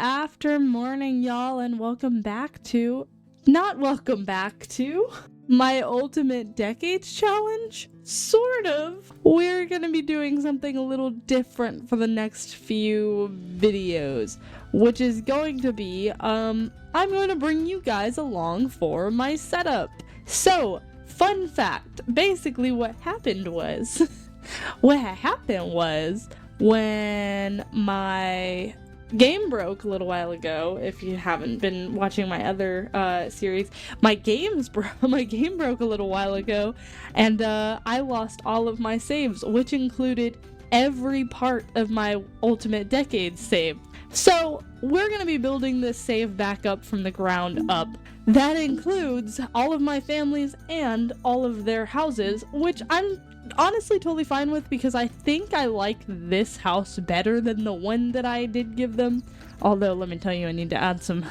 after morning, y'all, and welcome back to my Ultimate Decades Challenge. Sort of. We're gonna be doing something a little different for the next few videos, which is going to be, I'm going to bring you guys along for my setup. So, fun fact, basically what happened was, when my game broke a little while ago. If you haven't been watching my other series, my game broke a little while ago, and I lost all of my saves, which included every part of my Ultimate Decades save. So we're gonna be building this save back up from the ground up. That includes all of my families and all of their houses, which I'm honestly totally fine with because I think I like this house better than the one that I did give them. Although, let me tell you, I need to add some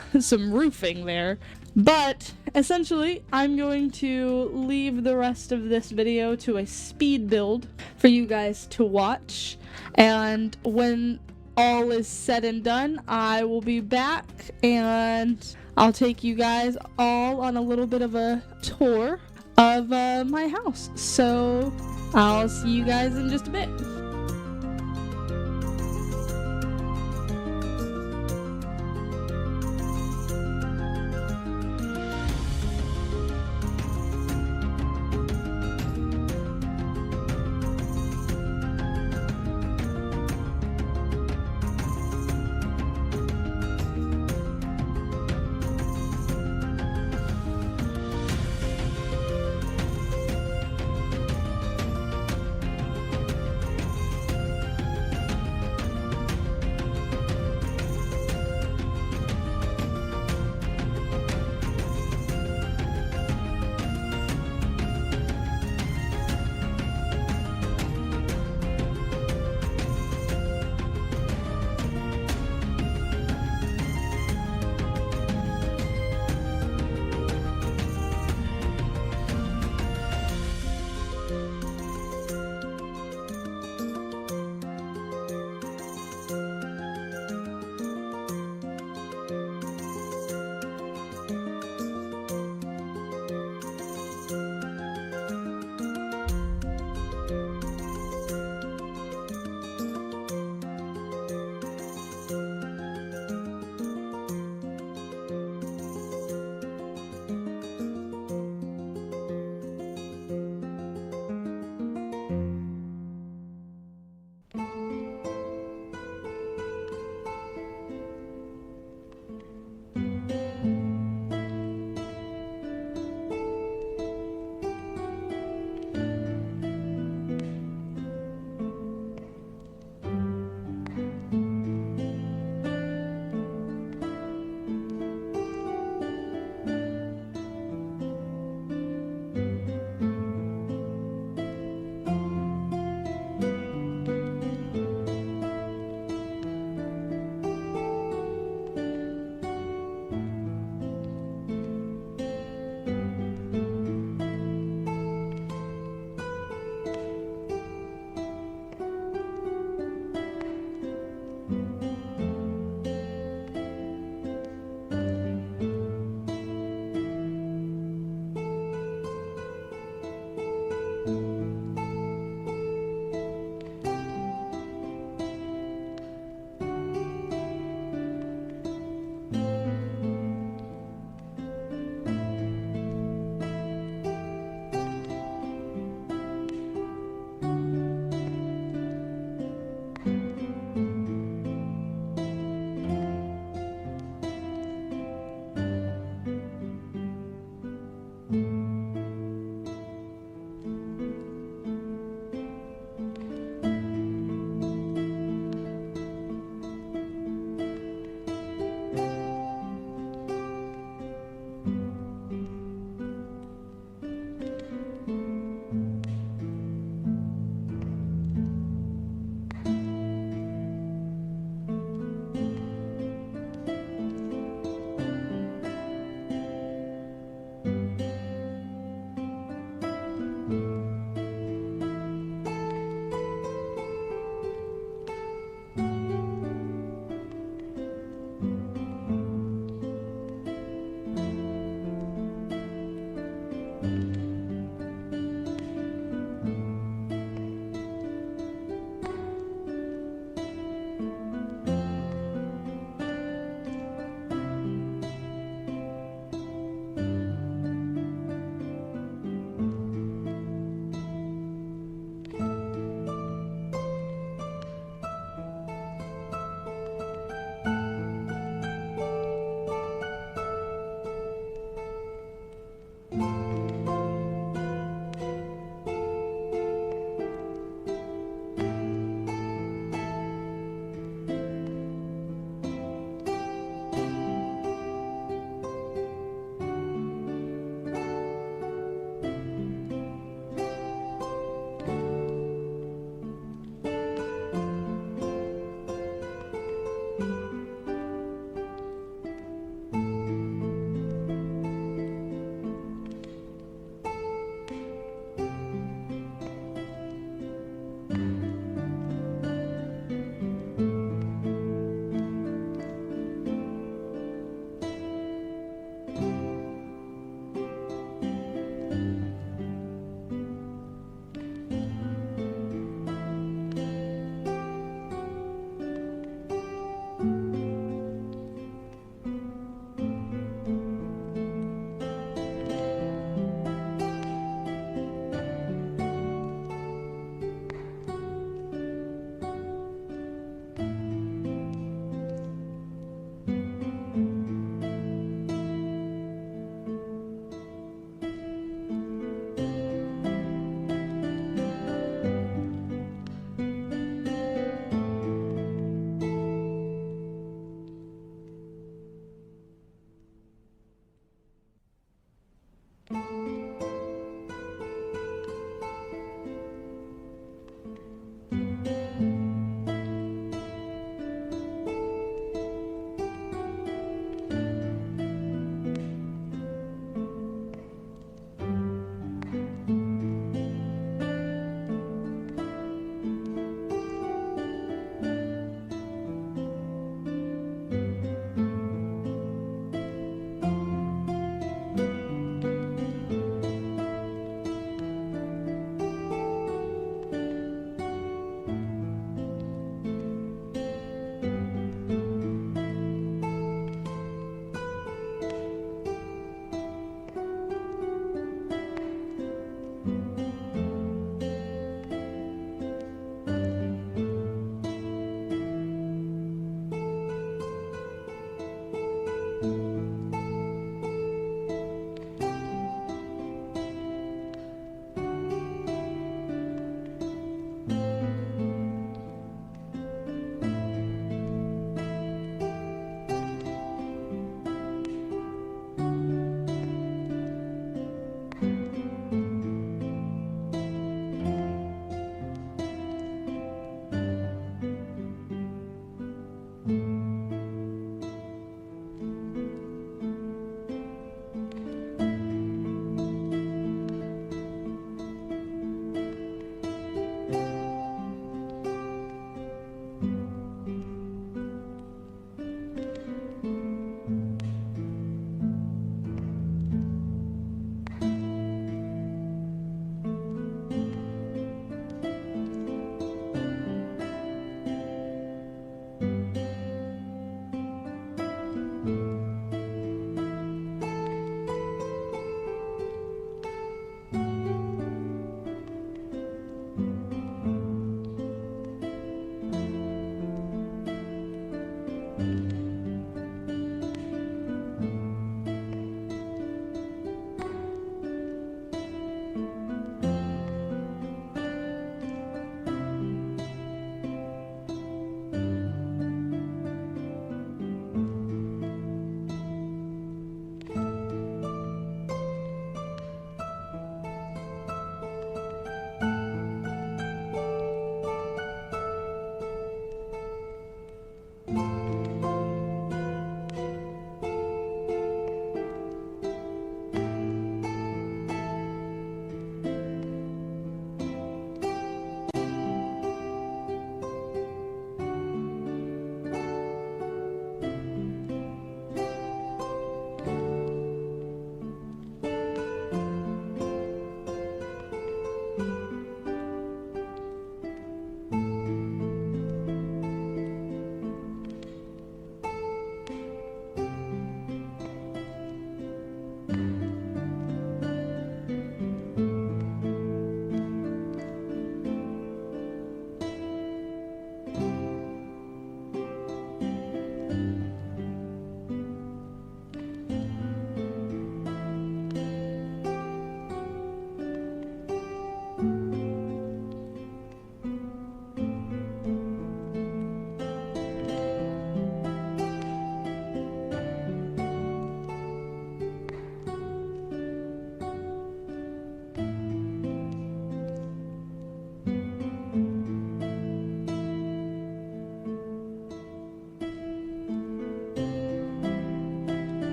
roofing there. But essentially, I'm going to leave the rest of this video to a speed build for you guys to watch. And when all is said and done, I will be back and I'll take you guys all on a little bit of a tour of my house. So I'll see you guys in just a bit.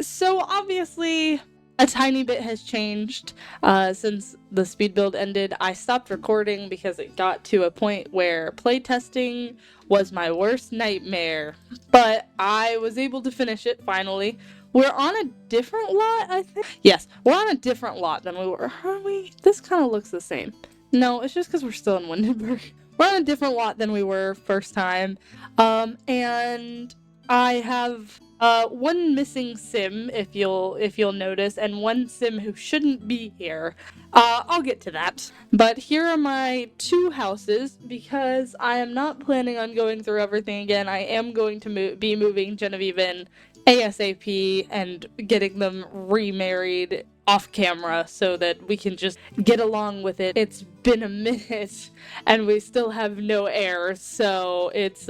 So obviously a tiny bit has changed since the speed build ended. I stopped recording because it got to a point where playtesting was my worst nightmare, but I was able to finish it finally. We're on a different lot, I think. Yes, we're on a different lot than we were. Are we? This kind of looks the same. No, it's just because we're still in Windenburg. We're on a different lot than we were first time. And I have one missing sim, if you'll notice, and one sim who shouldn't be here. I'll get to that. But here are my two houses, because I am not planning on going through everything again. I am going to be moving Genevieve in ASAP and getting them remarried off camera so that we can just get along with it. It's been a minute and we still have no heirs, so it's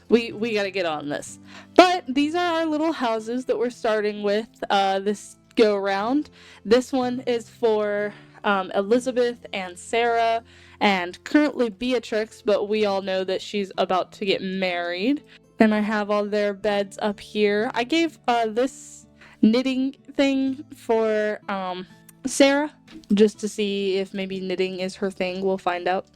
we gotta get on this. But these are our little houses that we're starting with this go round. This one is for Elizabeth and Sarah, and currently Beatrix, but we all know that she's about to get married. And I have all their beds up here. I gave this knitting thing for Sarah, just to see if maybe knitting is her thing. We'll find out.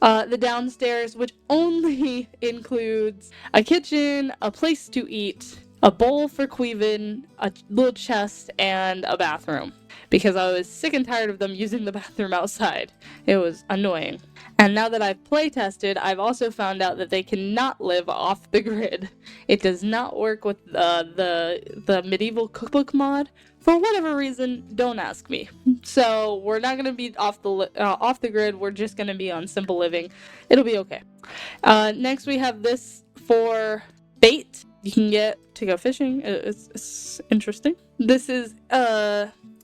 The downstairs, which only includes a kitchen, a place to eat, a bowl for Queven, a little chest, and a bathroom. Because I was sick and tired of them using the bathroom outside. It was annoying. And now that I've playtested, I've also found out that they cannot live off the grid. It does not work with the medieval cookbook mod. For whatever reason, don't ask me. So we're not gonna be off the grid. We're just gonna be on simple living. It'll be okay. Next we have this for bait. You can get to go fishing. It's interesting. This is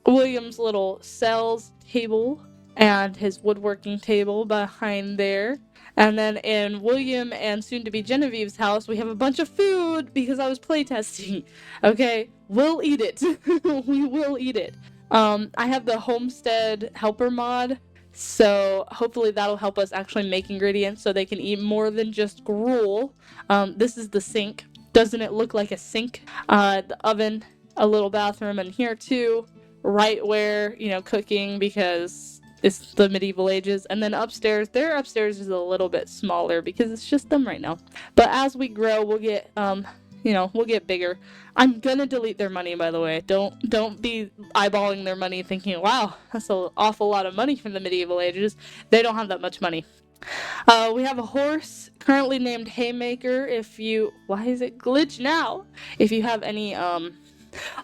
William's little cells table and his woodworking table behind there. And then in William and soon to be Genevieve's house, we have a bunch of food because I was playtesting. Okay, we'll eat it. We will eat it. I have the homestead helper mod, so hopefully that'll help us actually make ingredients so they can eat more than just gruel. This is the sink. Doesn't it look like a sink? The oven, a little bathroom in here too, right where, cooking, because it's the medieval ages. And then upstairs, their upstairs is a little bit smaller because it's just them right now. But as we grow, we'll get we'll get bigger. I'm gonna delete their money, by the way. Don't be eyeballing their money thinking, wow, that's an awful lot of money from the medieval ages. They don't have that much money. We have a horse currently named Haymaker. Why is it glitch now? If you have any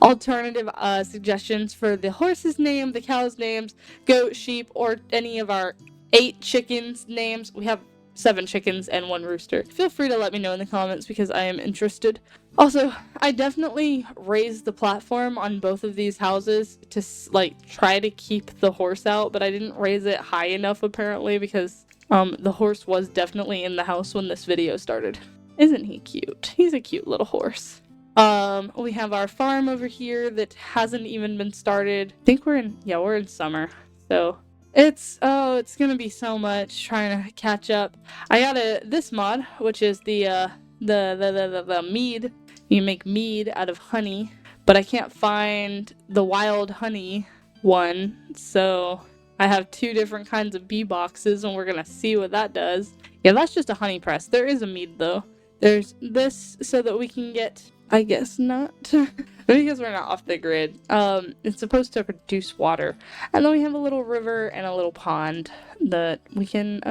alternative suggestions for the horse's name, the cow's names, goat, sheep, or any of our 8 chickens names. We have 7 chickens and 1 rooster. Feel free to let me know in the comments because I am interested. Also, I definitely raised the platform on both of these houses to try to keep the horse out, but I didn't raise it high enough apparently because the horse was definitely in the house when this video started. Isn't he cute? He's a cute little horse. We have our farm over here that hasn't even been started. I think we're in summer. So it's gonna be so much trying to catch up. I got this mod, which is the mead. You make mead out of honey, but I can't find the wild honey one, so I have 2 different kinds of bee boxes, and we're gonna see what that does. Yeah, that's just a honey press. There is a mead though. There's this so that we can get, I guess not, because we're not off the grid. It's supposed to produce water. And then we have a little river and a little pond that we can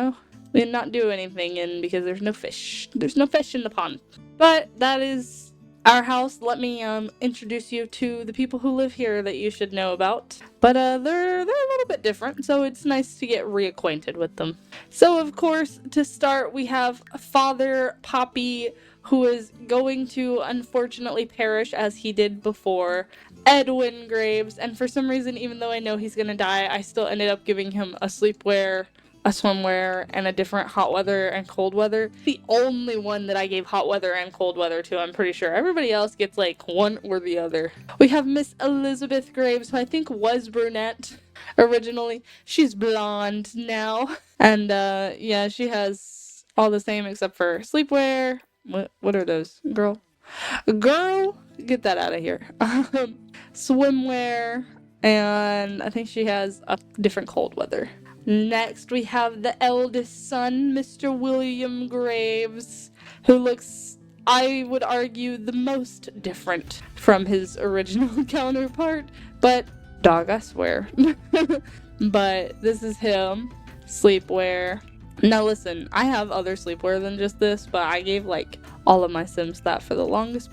not do anything in because there's no fish. There's no fish in the pond. But that is our house. Let me introduce you to the people who live here that you should know about. But they're a little bit different, so it's nice to get reacquainted with them. So of course, to start, we have Father Poppy, who is going to unfortunately perish as he did before, Edwin Graves, and for some reason, even though I know he's gonna die, I still ended up giving him a sleepwear, a swimwear, and a different hot weather and cold weather. The only one that I gave hot weather and cold weather to, I'm pretty sure. Everybody else gets one or the other. We have Miss Elizabeth Graves, who I think was brunette originally. She's blonde now. And yeah, she has all the same except for sleepwear. What are those, girl? Girl, get that out of here. Swimwear, and I think she has a different cold weather. Next, we have the eldest son, Mr. William Graves, who looks, I would argue, the most different from his original counterpart. But, dog, I swear. But this is him. Sleepwear. Now listen, I have other sleepwear than just this, but I gave like all of my Sims that for the longest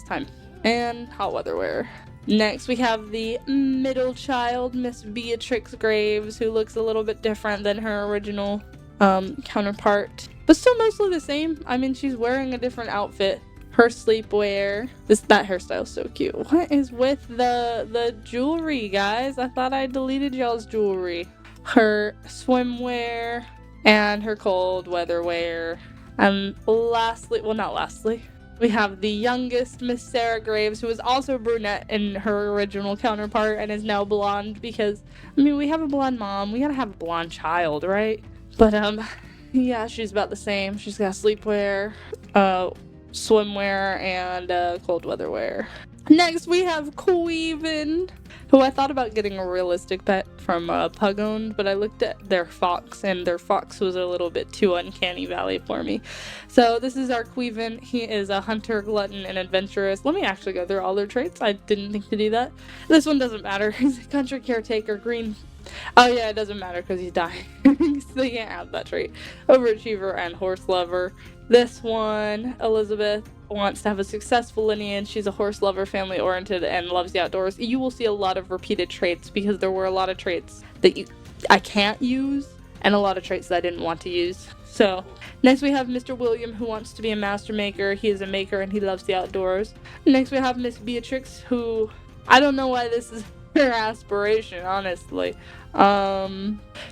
time. And hot weather wear. Next, we have the middle child, Miss Beatrix Graves, who looks a little bit different than her original counterpart, but still mostly the same. I mean, she's wearing a different outfit. Her sleepwear. That hairstyle's so cute. What is with the jewelry, guys? I thought I deleted y'all's jewelry. Her swimwear and her cold weather wear. And lastly, well, not lastly, we have the youngest, Miss Sarah Graves, who was also brunette in her original counterpart and is now blonde because, I mean, we have a blonde mom. We gotta have a blonde child, right? But, yeah, she's about the same. She's got sleepwear, swimwear, and cold weather wear. Next, we have Queven, who I thought about getting a realistic pet from Pug Owned, but I looked at their fox, and their fox was a little bit too uncanny valley for me. So this is our Queven. He is a hunter, glutton, and adventurous. Let me actually go through all their traits. I didn't think to do that. This one doesn't matter. He's a country caretaker, green. Oh yeah, it doesn't matter because he's dying. So you can't have that trait. Overachiever and horse lover. This one, Elizabeth, wants to have a successful lineage. She's a horse lover, family oriented, and loves the outdoors. You will see a lot of repeated traits because there were a lot of traits that I can't use and a lot of traits that I didn't want to use. So next we have Mr. William, who wants to be a master maker. He is a maker and he loves the outdoors. Next we have Miss Beatrix, who I don't know why this is her aspiration, honestly.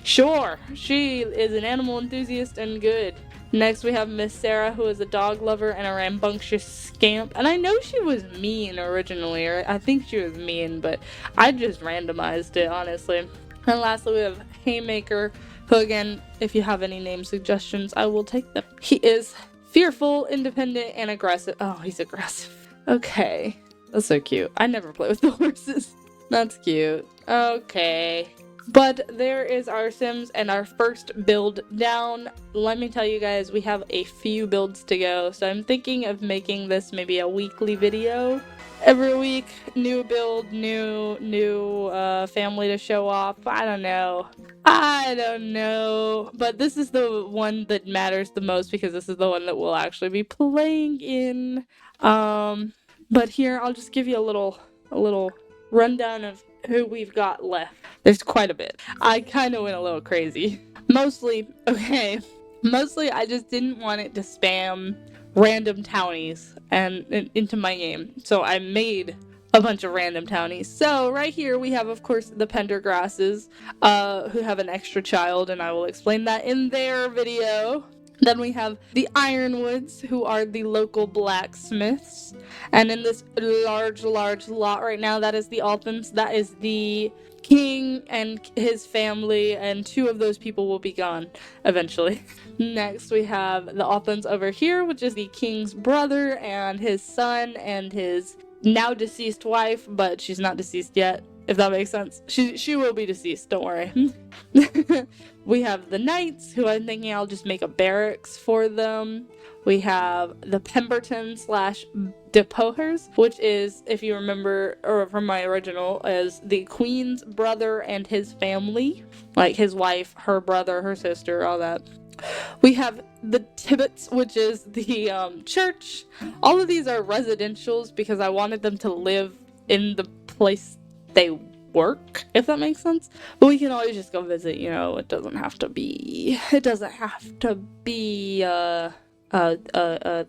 Sure, she is an animal enthusiast and good. Next, we have Miss Sarah, who is a dog lover and a rambunctious scamp. And I know she was mean originally, or I think she was mean, but I just randomized it, honestly. And lastly, we have Haymaker, who again, if you have any name suggestions, I will take them. He is fearful, independent, and aggressive. Oh, he's aggressive. Okay. That's so cute. I never play with the horses. That's cute. Okay. But there is our Sims and our first build down. Let me tell you guys, we have a few builds to go. So I'm thinking of making this maybe a weekly video. Every week, new build, new family to show off. I don't know. But this is the one that matters the most because this is the one that we'll actually be playing in. But here, I'll just give you a little rundown of who we've got left. There's quite a bit. I kind of went a little crazy. Mostly I just didn't want it to spam random townies and into my game. So I made a bunch of random townies. So right here we have, of course, the Pendergrasses, who have an extra child, and I will explain that in their video. Then we have the Ironwoods, who are the local blacksmiths. And in this large lot right now, that is the Althans. That is the king and his family, and 2 of those people will be gone eventually. Next, we have the Althans over here, which is the king's brother and his son and his now deceased wife, but she's not deceased yet, if that makes sense. She will be deceased, don't worry. We have the Knights, who I'm thinking I'll just make a barracks for them. We have the Pemberton / DePohers, which is, if you remember, or from my original, is the queen's brother and his family. Like his wife, her brother, her sister, all that. We have the Tibbets, which is the church. All of these are residentials because I wanted them to live in the place they work, if that makes sense. But we can always just go visit, you know. It doesn't have to be a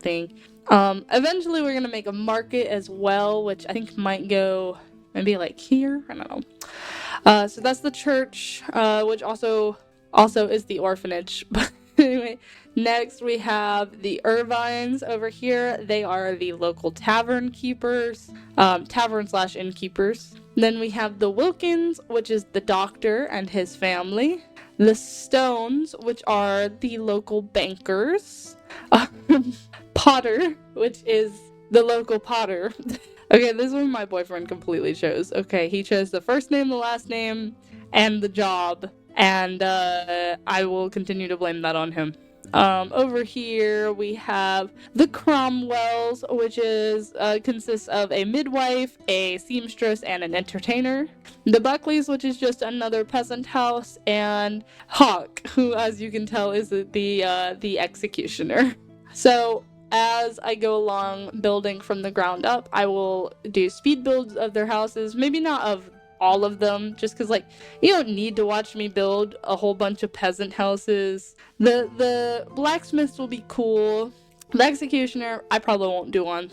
thing. Eventually we're gonna make a market as well, which I think might go maybe like here. I don't know. So that's the church, which also is the orphanage. But anyway, next we have the Irvines over here. They are the local tavern keepers, tavern / innkeepers. Then we have the Wilkins, which is the doctor and his family. The Stones, which are the local bankers. Potter, which is the local potter. Okay, this one my boyfriend completely chose. Okay, he chose the first name, the last name, and the job, and I will continue to blame that on him. Over here we have the Cromwells, which is consists of a midwife, a seamstress, and an entertainer. The Buckleys, which is just another peasant house, and Hawk, who, as you can tell, is the executioner. So as I go along building from the ground up, I will do speed builds of their houses. Maybe not of all of them, just because, like, you don't need to watch me build a whole bunch of peasant houses. The blacksmiths will be cool. The executioner, I probably won't do on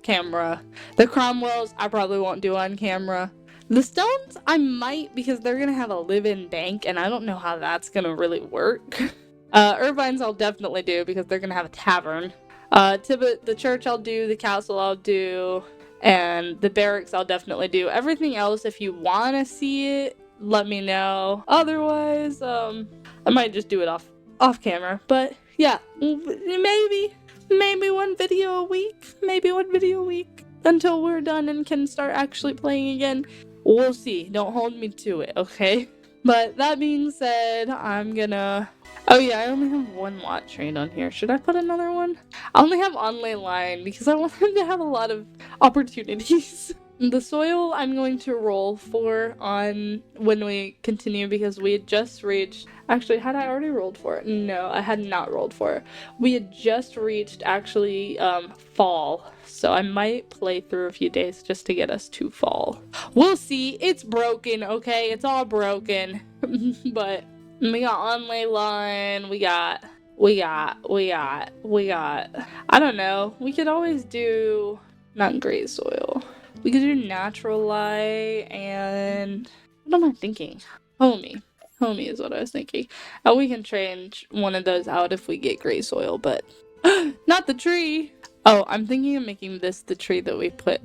camera. The Cromwells, I probably won't do on camera. The Stones, I might, because they're gonna have a live-in bank, and I don't know how that's gonna really work. Irvines I'll definitely do, because they're gonna have a tavern. Tibbet, the church I'll do, the castle I'll do, and the barracks I'll definitely do. Everything else, if you want to see it, let me know. Otherwise, I might just do it off camera. But yeah, maybe one video a week. Maybe one video a week until we're done and can start actually playing again. We'll see. Don't hold me to it, okay? But that being said, I'm gonna... Oh yeah, I only have one lot trained on here. Should I put another one? I only have onlay line because I want them to have a lot of opportunities. The soil I'm going to roll for on when we continue, because we had just reached... Actually, had I already rolled for it? No, I had not rolled for it. We had just reached, actually, fall. So I might play through a few days just to get us to fall. We'll see. It's broken, okay? It's all broken. But we got onlay line, we got, I don't know. We could always do, not gray soil. We could do natural light and, what am I thinking? Homey is what I was thinking. Oh, we can change one of those out if we get gray soil, but not the tree. Oh, I'm thinking of making this the tree that we put,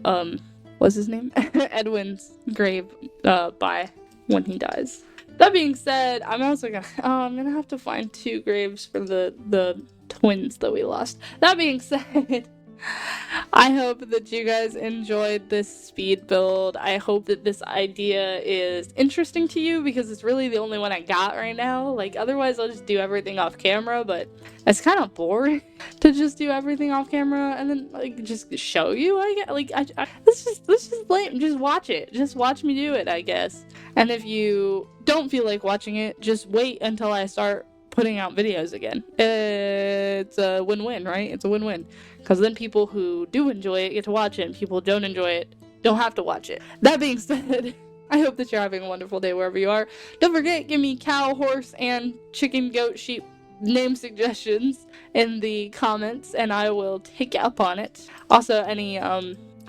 what's his name? Edwin's grave, by when he dies. That being said, I'm also gonna, I'm gonna have to find 2 graves for the twins that we lost. That being said, I hope that you guys enjoyed this speed build. I hope that this idea is interesting to you, because it's really the only one I got right now. Like, otherwise I'll just do everything off camera, but it's kind of boring to just do everything off camera and then, like, just show you. I get, like, let's just lame. Just watch it. Just watch me do it, I guess. And if you don't feel like watching it, just wait until I start putting out videos again. It's a win-win, right? It's a win-win. Because then people who do enjoy it get to watch it, and people who don't enjoy it don't have to watch it. That being said, I hope that you're having a wonderful day wherever you are. Don't forget, give me cow, horse, and chicken, goat, sheep name suggestions in the comments, and I will take you up on it. Also, any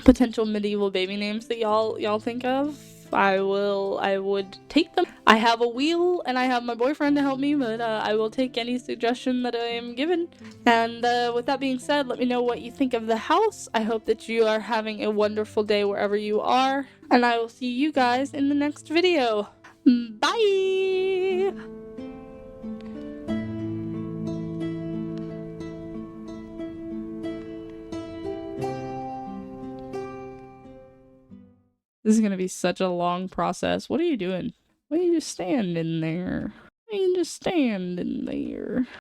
potential medieval baby names that y'all think of, I would take them. I have a wheel and I have my boyfriend to help me, but I will take any suggestion that I am given. And with that being said, let me know what you think of the house. I hope that you are having a wonderful day wherever you are, and I will see you guys in the next video. Bye! This is gonna be such a long process. What are you doing? Why are you just standing there? Why are you just standing there?